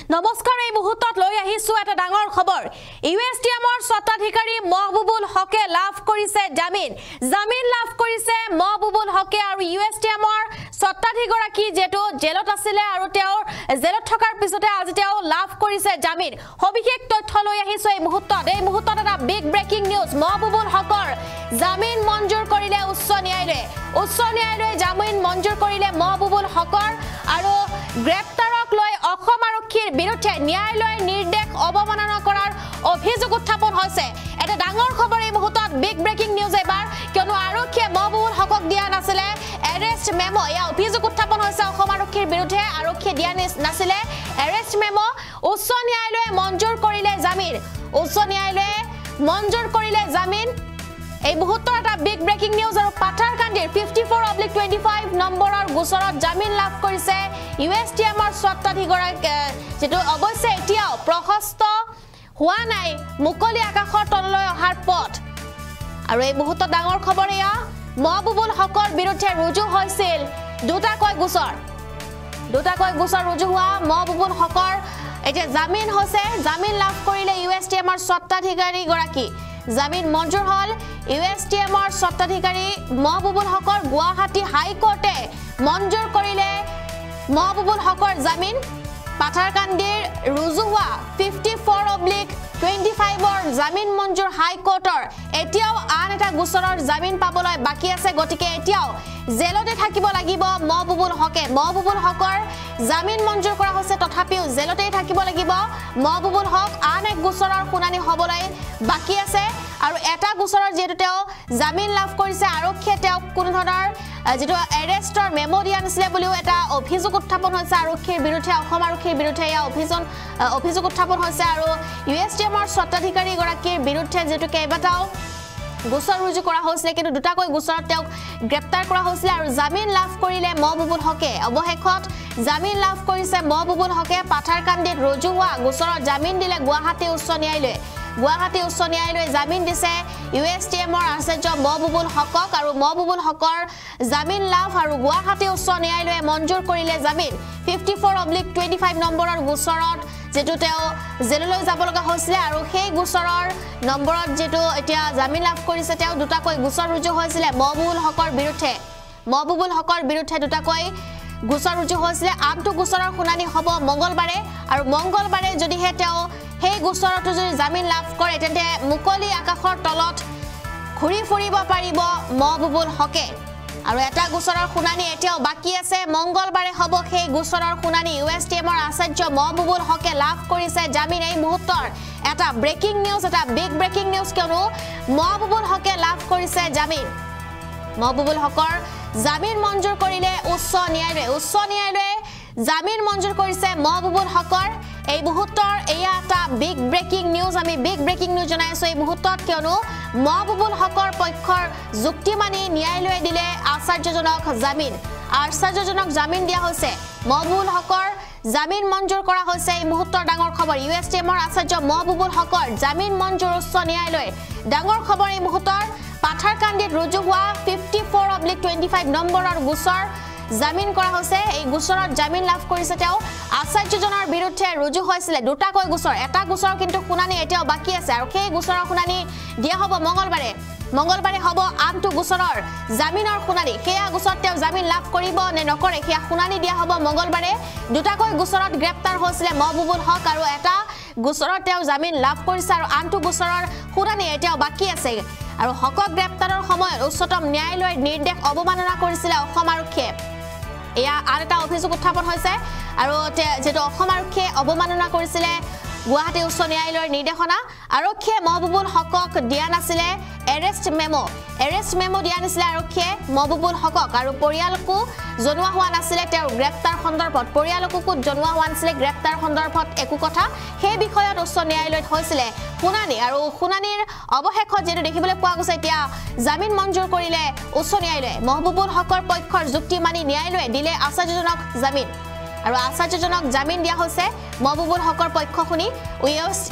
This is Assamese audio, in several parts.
নমস্কাৰ এই মুহূৰ্তত লৈ আহিছো এটা ডাঙৰ খবৰ ইউএছটিএমৰ স্বত্বাধিকাৰী মহবুবুল হকে লাভ কৰিছে জামিন লাভ কৰিছে মহবুবুল হকে আৰু ইউএছটিএমৰ স্বত্বাধিকাৰী যেটো জেলত আছিল আৰু তেওঁৰ জেলত থকাৰ পিছতে আজি তেওঁ লাভ কৰিছে জামিন সবিশেষ তথ্য লৈ আহিছো এই মুহূৰ্তত এটা বিগ ব্ৰেকিং নিউজ মহবুবুল হকৰ জামিন মঞ্জুৰ কৰিলে উচ্চ ন্যায়ালয়ে জামিন মঞ্জুৰ কৰিলে মহবুবুল হকৰ আৰু গ্ৰেপ্তাৰক লৈ অসম আৰক্ষীৰ বিৰুদ্ধে ন্যায়ালয় নিৰ্দেশ অৱমাননা কৰাৰ অভিযোগ উত্থাপন হৈছে এটা ডাঙৰ খবৰ এই মুহূৰ্তত বিগ ব্ৰেকিং নিউজ এবাৰ কিয়নো আৰক্ষীয়ে মহবুবুল হকক দিয়া নাছিলে এৰেষ্ট মেমো ইয়া অভিযোগ উত্থাপন হৈছে অসম আৰক্ষীৰ বিৰুদ্ধে আৰক্ষীয়ে দিয়া নাছিলে এৰেষ্ট মেমো উচ্চ ন্যায়ালয়ে মঞ্জুৰ কৰিলে জামিন এই মুহূৰ্তৰ এটা বিগ ব্ৰেকিং নিউজ আৰু পাথাৰকান্দিৰ 54/25 নম্বৰৰ গোচৰত জামিন লাভ কৰিছে ইউএছটিএমৰ স্বত্বাধিকাৰী যেটো অৱশ্যে এতিয়াও প্ৰশস্ত হোৱা নাই মুকলি আকাশৰ তললৈ অহাৰ পথ আৰু এই মুহূৰ্তত ডাঙৰ খবৰ এয়া মহবুবুল হকৰ বিৰুদ্ধে ৰুজু হৈছিল দুটাকৈ গোচৰ ৰুজু হোৱা মহবুবুল হকৰ এতিয়া জামিন লাভ কৰিলে ইউএছটিএমৰ স্বত্বাধিকাৰী গৰাকী জামিন মঞ্জুৰ হল ইউএছটিএমৰ স্বত্বাধিকাৰী মহবুবুল হকৰ গুৱাহাটী হাইকোৰ্টে মঞ্জুৰ কৰিলে মহবুবুল হকৰ জামিন পাথাৰকান্দিৰ ৰুজু হোৱা 54/25ৰ জামিন মঞ্জুৰ হাইকোৰ্টৰ এতিয়াও আন এটা গোচৰৰ জামিন পাবলৈ বাকি আছে গতিকে এতিয়াও জেলতে থাকিব লাগিব মহবুবুল হকৰ জামিন মঞ্জুৰ কৰা হৈছে তথাপিও জেলতে থাকিব লাগিব মহবুবুল হক আন এক গোচৰৰ শুনানি হ'বলৈ বাকি আছে আৰু এটা গোচৰৰ যেটো তেওঁ জামিন লাভ কৰিছে আৰক্ষীয়ে তেওঁক কোনো ধৰণৰ যেটো এৰেষ্টৰ মেমো দিয়া নাছিলে বুলিও এটা অভিযোগ উত্থাপন হৈছে আৰক্ষীৰ বিৰুদ্ধে অসম আৰক্ষীৰ বিৰুদ্ধে ইয়া অভিযোগ উত্থাপন হৈছে আৰু ইউএছটিএমৰ স্বত্বাধিকাৰী গৰাকীৰ বিৰুদ্ধে যেটো কেইবাটাও গোচৰ ৰুজু কৰা হৈছিল কিন্তু দুটাকৈ গোচৰত তেওঁক গ্ৰেপ্তাৰ কৰা হৈছিল আৰু জামিন লাভ কৰিলে মহবুবুল হকে অৱশেষত জামিন লাভ কৰিছে মহবুবুল হকে পাথাৰকান্দিত ৰুজু হোৱা গোচৰত জামিন দিলে গুৱাহাটী উচ্চ ন্যায়ালয়ে জামিন দিছে ইউএছটিএমৰ আচাৰ্য মহবুবুল হকক আৰু মহবুবুল হকৰ জামিন লাভ আৰু গুৱাহাটী উচ্চ ন্যায়ালয়ে মঞ্জুৰ কৰিলে জামিন 54/25 নম্বৰৰ গোচৰত যেটো তেওঁ জেললৈ যাব লগা হৈছিল আৰু সেই গোচৰৰ নম্বৰত যেটো এতিয়া জামিন লাভ কৰিছে তেওঁ দুটাকৈ গোচৰ ৰুজু হৈছিল মহবুবুল হকৰ বিৰুদ্ধে দুটাকৈ গোচৰ ৰুজু হৈছিল আনটো গোচৰৰ শুনানি হ'ব মঙ্গলবাৰে যদিহে তেওঁ সেই গোচৰটো যদি জামিন লাভ কৰে তেন্তে মুকলি আকাশৰ তলত ঘূৰি ফুৰিব পাৰিব মহবুবুল হকে আৰু এটা গোচৰৰ শুনানি এতিয়াও বাকি আছে মঙ্গলবাৰে হ'ব সেই গোচৰৰ শুনানি ইউএছটিএমৰ আচাৰ্য মহবুবুল হকে লাভ কৰিছে জামিন এই মুহূৰ্তৰ এটা ব্ৰেকিং নিউজ এটা বিগ ব্ৰেকিং নিউজ কিয়নো মহবুবুল হকে লাভ কৰিছে জামিন মহবুবুল হকৰ জামিন মঞ্জুৰ কৰিলে উচ্চ ন্যায়ালয়ে জামিন মঞ্জুৰ কৰিছে মহবুবুল হকৰ এই মুহূৰ্তৰ এয়া এটা বিগ ব্ৰেকিং নিউজ আমি বিগ ব্ৰেকিং নিউজ জনাইছো এই মুহূৰ্তত কিয়নো মহবুবুল হকৰ পক্ষৰ যুক্তি মানি ন্যায়ালয়ে দিলে আচাৰ্যজনক জামিন দিয়া হৈছে মহবুবুল হকৰ জামিন মঞ্জুৰ কৰা হৈছে এই মুহূৰ্তৰ ডাঙৰ খবৰ ইউএছটিএমৰ আচাৰ্য মহবুবুল হকৰ জামিন মঞ্জুৰ উচ্চ ন্যায়ালয়ে ডাঙৰ খবৰ এই মুহূৰ্তৰ পাথাৰকান্দিত ৰুজু হোৱা 54/25 নম্বৰৰ গোচৰ জামিন কৰা হৈছে এই গোচৰত জামিন লাভ কৰিছে তেওঁ আচাৰ্যজনৰ বিৰুদ্ধে ৰুজু হৈছিল দুটাকৈ গোচৰ এটা গোচৰ কিন্তু শুনানি এতিয়াও বাকি আছে আৰু সেই গোচৰৰ শুনানি দিয়া হ'ব মঙ্গলবাৰে হ'ব আনটো গোচৰৰ জামিনৰ শুনানি সেই গোচৰত তেওঁ জামিন লাভ কৰিব নে নকৰে সেই শুনানি দিয়া হ'ব মঙ্গলবাৰে দুটাকৈ গোচৰত গ্ৰেপ্তাৰ হৈছিল মহবুবুল হক আৰু এটা গোচৰত তেওঁ জামিন লাভ কৰিছে আৰু আনটো গোচৰৰ শুনানি এতিয়াও বাকি আছে আৰু হকক গ্ৰেপ্তাৰৰ সময়ত উচ্চতম ন্যায়ালয়ৰ নিৰ্দেশ অৱমাননা কৰিছিল অসম আৰক্ষীয়ে এয়া আন এটা অভিযোগ উত্থাপন হৈছে আৰু যেটো অসম আৰক্ষীয়ে অৱমাননা কৰিছিল গুৱাহাটী উচ্চ ন্যায়ালয়ৰ নিৰ্দেশনা আৰক্ষীয়ে মহবুবুল হকক দিয়া নাছিলে এৰেষ্ট মেমো দিয়া নাছিলে আৰক্ষীয়ে মহবুবুল হকক আৰু পৰিয়ালকো জনোৱা হোৱা নাছিলে তেওঁৰ গ্ৰেপ্তাৰ সন্দৰ্ভত পৰিয়ালকো জনোৱা হোৱা নাছিলে গ্ৰেপ্তাৰ সন্দৰ্ভত একো কথা সেই বিষয়ত উচ্চ ন্যায়ালয়ত হৈছিলে শুনানি আৰু শুনানিৰ অৱশেষত যেটো দেখিবলৈ পোৱা গৈছে এতিয়া জামিন মঞ্জুৰ কৰিলে উচ্চ ন্যায়ালয়ে মহবুবুল হকৰ পক্ষৰ যুক্তি মানি ন্যায়ালয়ে দিলে আচাৰ্যজনক জামিন আৰু আচাৰ্যজনক জামিন দিয়া হৈছে মহবুবুল হকৰ পক্ষ শুনি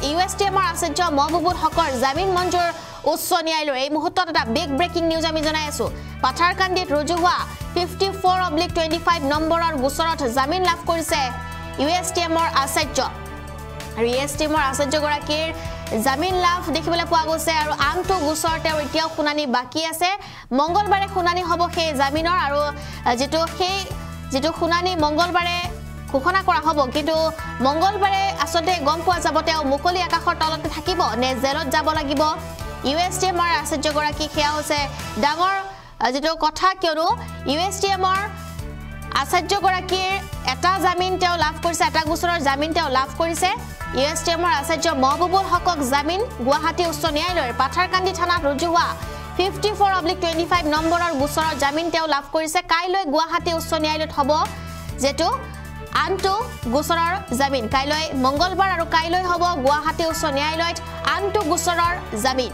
ইউএছটিএমৰ আচাৰ্য মহবুবুল হকৰ জামিন মঞ্জুৰ উচ্চ ন্যায়ালয়ে এই মুহূৰ্তত এটা বিগ ব্ৰেকিং নিউজ আমি জনাই আছো পাথাৰকান্দিত ৰুজু হোৱা 54/25 নম্বৰৰ গোচৰত জামিন লাভ কৰিছে ইউএছটিএমৰ আচাৰ্য আৰু ইএছ টিমৰ আচাৰ্যগৰাকীৰ জামিন লাভ দেখিবলৈ পোৱা গৈছে আৰু আনটো গোচৰ তেওঁ এতিয়াও শুনানি বাকী আছে মঙ্গলবাৰে শুনানি হ'ব সেই জামিনৰ আৰু যেটো শুনানি মঙ্গলবাৰে ঘোষণা কৰা হ'ব কিন্তু মঙ্গলবাৰে আসলে গম পোৱা যাব তেওঁ মুকলি আকাশৰ তলতে থাকিব নে জেলত যাব লাগিব ইউএছটিএমৰ আচাৰ্যগৰাকী সেয়া হৈছে ডাঙৰ যেটো কথা কিয়নো ইউএছটিএমৰ আচাৰ্যগৰাকীৰ এটা জামিন তেওঁ লাভ কৰিছে এটা গোচৰৰ জামিন তেওঁ লাভ কৰিছে ইউএছটিএমৰ আচাৰ্য মহবুবুল হকক জামিন গুৱাহাটী উচ্চ ন্যায়ালয়ৰ পাথাৰকান্দি থানাত ৰুজু হোৱা 54/25 নম্বৰৰ গোচৰৰ জামিন তেওঁ লাভ কৰিছে কাইলৈ গুৱাহাটী উচ্চ ন্যায়ালয়ত হ'ব যেটো আনটো গোচৰৰ জামিন কাইলৈ মঙ্গলবাৰ আৰু কাইলৈ হ'ব গুৱাহাটী উচ্চ ন্যায়ালয়ত আনটো গোচৰৰ জামিন